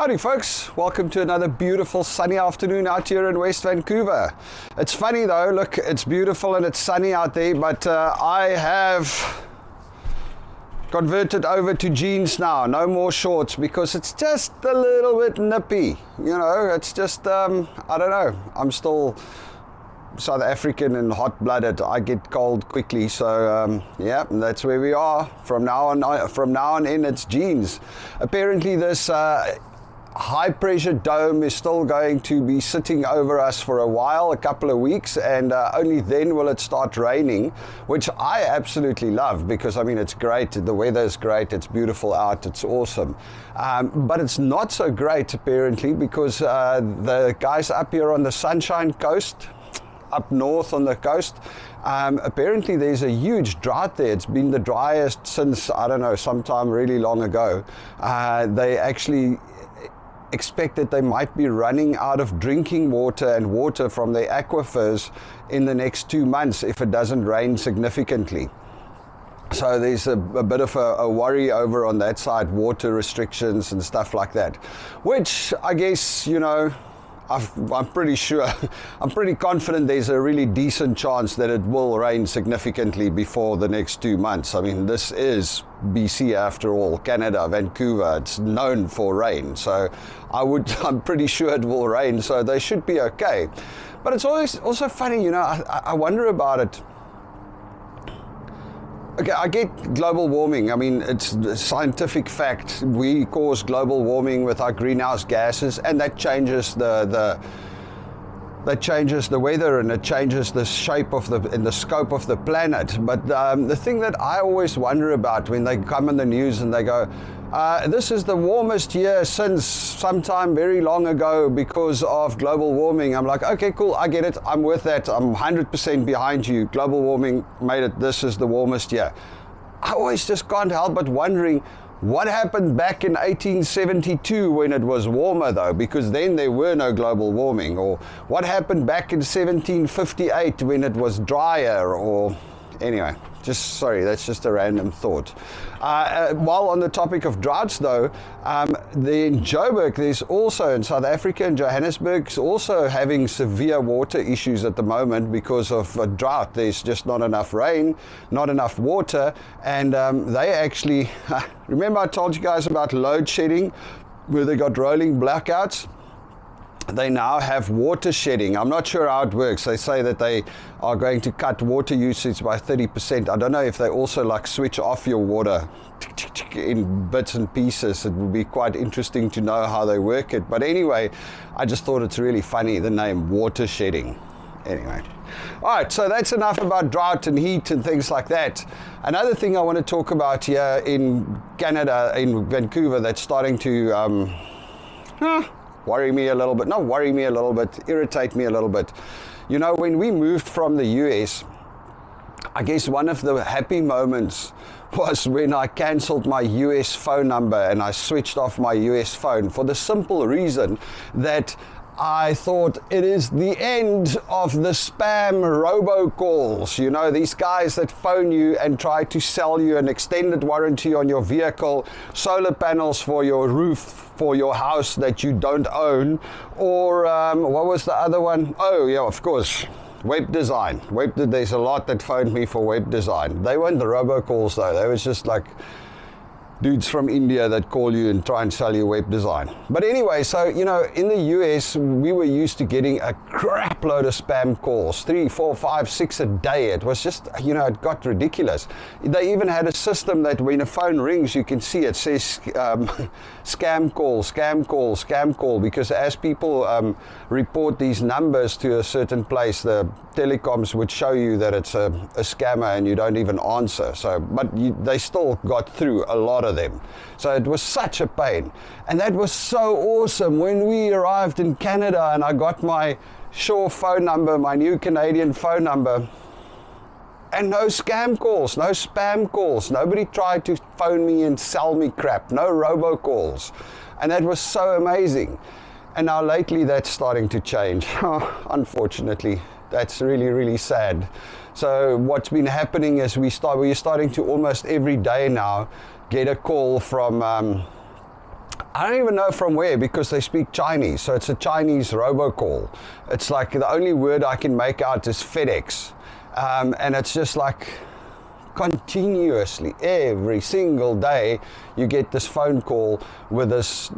Howdy folks, welcome to another beautiful sunny afternoon out here in West Vancouver. It's funny though, look, it's beautiful and it's sunny out there, but I have converted over to jeans now, no more shorts, because it's just a little bit nippy, you know, it's just, I don't know, I'm still South African and hot-blooded. I get cold quickly, so yeah, that's where we are. From now on in, it's jeans. Apparently this high pressure dome is still going to be sitting over us for a while, a couple of weeks, and only then will it start raining, which I absolutely love, because I mean it's great, the weather is great, it's beautiful out, it's awesome, but it's not so great apparently, because the guys up here on the Sunshine Coast, up north on the coast, apparently there's a huge drought there. It's been the driest since, I don't know, sometime really long ago. They actually expect that they might be running out of drinking water and water from their aquifers in the next 2 months if it doesn't rain significantly. So there's a bit of a worry over on that side, water restrictions and stuff like that, which I guess, you know, I'm pretty sure, I'm pretty confident there's a really decent chance that it will rain significantly before the next 2 months. I mean, this is BC after all, Canada, Vancouver, it's known for rain. So I'm pretty sure it will rain, so they should be okay. But it's always also funny, you know, I wonder about it. Okay, I get global warming. I mean, it's a scientific fact. We cause global warming with our greenhouse gases, and that changes that changes the weather, and it changes the shape of and the scope of the planet. But the thing that I always wonder about when they come in the news and they go, this is the warmest year since sometime very long ago because of global warming. I'm like, okay, cool, I get it, I'm with that, I'm 100% behind you. Global warming made it, this is the warmest year. I always just can't help but wondering, what happened back in 1872 when it was warmer though? Because then there were no global warming. Or what happened back in 1758 when it was drier? Or anyway, just sorry, that's just a random thought. While on the topic of droughts though, in Joburg, there's also, in South Africa and Johannesburg, is also having severe water issues at the moment because of a drought. There's just not enough rain, not enough water, and they actually, remember I told you guys about load shedding, where they got rolling blackouts? They now have water shedding. I'm not sure how it works. They say that they are going to cut water usage by 30%. I don't know if they also like switch off your water in bits and pieces. It would be quite interesting to know how they work it. But anyway, I just thought it's really funny, the name water shedding. Anyway. All right, so that's enough about drought and heat and things like that. Another thing I want to talk about here in Canada, in Vancouver, that's starting to worry me a little bit, not worry me a little bit, irritate me a little bit. You know, when we moved from the US, I guess one of the happy moments was when I cancelled my US phone number and I switched off my US phone, for the simple reason that I thought it is the end of the spam robocalls. You know, these guys that phone you and try to sell you an extended warranty on your vehicle, solar panels for your roof, for your house that you don't own, or what was the other one? Oh yeah, of course, web design. There's a lot that phoned me for web design. They weren't the robocalls though, they was just like dudes from India that call you and try and sell you web design. But anyway, so, you know, in the US, we were used to getting a crap load of spam calls, 3, 4, 5, 6 a day. It was just, you know, it got ridiculous. They even had a system that when a phone rings, you can see it says scam call, scam call, scam call, because as people report these numbers to a certain place, the telecoms would show you that it's a scammer and you don't even answer. So, but they still got through, a lot of them. So it was such a pain. And that was so awesome when we arrived in Canada and I got my Shaw phone number, my new Canadian phone number, and no scam calls, no spam calls. Nobody tried to phone me and sell me crap, no robocalls. And that was so amazing. And now lately that's starting to change, unfortunately. That's really, really sad. So what's been happening is we're starting to almost every day now get a call from I don't even know from where, because they speak Chinese, so it's a Chinese robocall. It's like the only word I can make out is FedEx, and it's just like continuously, every single day, you get this phone call with this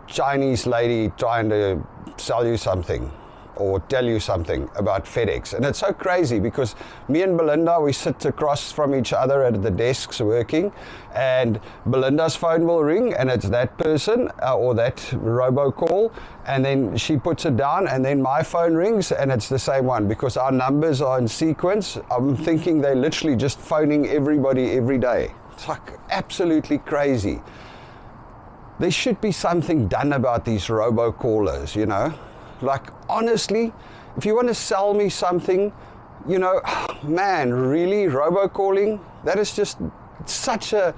Chinese lady trying to sell you something or tell you something about FedEx. And it's so crazy because me and Belinda, we sit across from each other at the desks working, and Belinda's phone will ring and it's that person or that robocall, and then she puts it down, and then my phone rings and it's the same one, because our numbers are in sequence. I'm thinking they're literally just phoning everybody every day. It's like absolutely crazy. There should be something done about these robocallers, you know. Like, honestly, if you want to sell me something, you know, man, really, robocalling? That is just such a,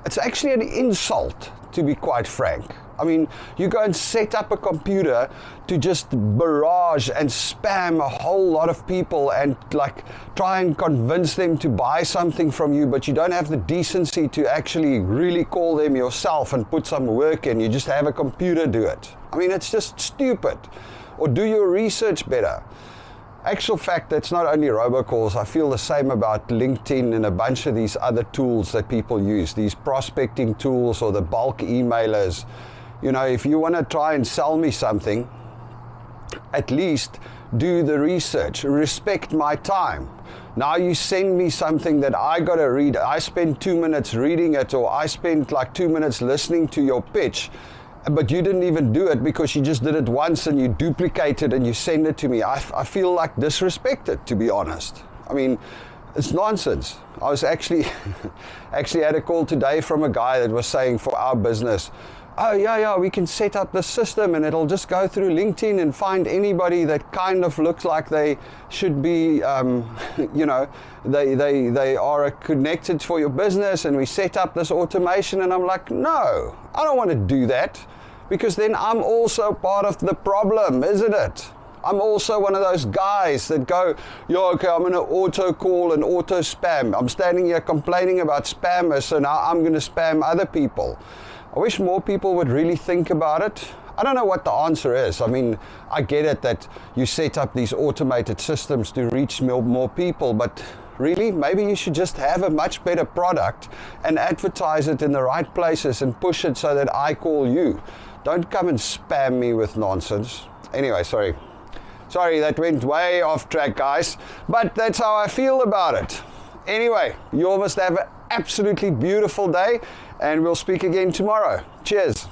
it's actually an insult, to be quite frank. I mean, you go and set up a computer to just barrage and spam a whole lot of people and like try and convince them to buy something from you, but you don't have the decency to actually really call them yourself and put some work in. You just have a computer do it. I mean, it's just stupid. Or do your research better. Actual fact, that's not only robocalls. I feel the same about LinkedIn and a bunch of these other tools that people use, these prospecting tools or the bulk emailers. You know, if you want to try and sell me something, at least do the research, respect my time. Now you send me something that I got to read. I spend 2 minutes reading it, or I spent like 2 minutes listening to your pitch, but you didn't even do it because you just did it once and you duplicate it and you send it to me. I feel like disrespected, to be honest. I mean, it's nonsense. I was actually had a call today from a guy that was saying, for our business, oh yeah, we can set up the system and it'll just go through LinkedIn and find anybody that kind of looks like they should be, you know, they are connected for your business, and we set up this automation. And I'm like, no, I don't want to do that, because then I'm also part of the problem, isn't it? I'm also one of those guys that go, yeah, okay, I'm going to auto call and auto spam. I'm standing here complaining about spammers, so now I'm going to spam other people. I wish more people would really think about it. I don't know what the answer is. I mean, I get it that you set up these automated systems to reach more people, but really, maybe you should just have a much better product and advertise it in the right places and push it so that I call you. Don't come and spam me with nonsense. Anyway, sorry, that went way off track, guys, but that's how I feel about it. Anyway, you all must have an absolutely beautiful day, and we'll speak again tomorrow. Cheers.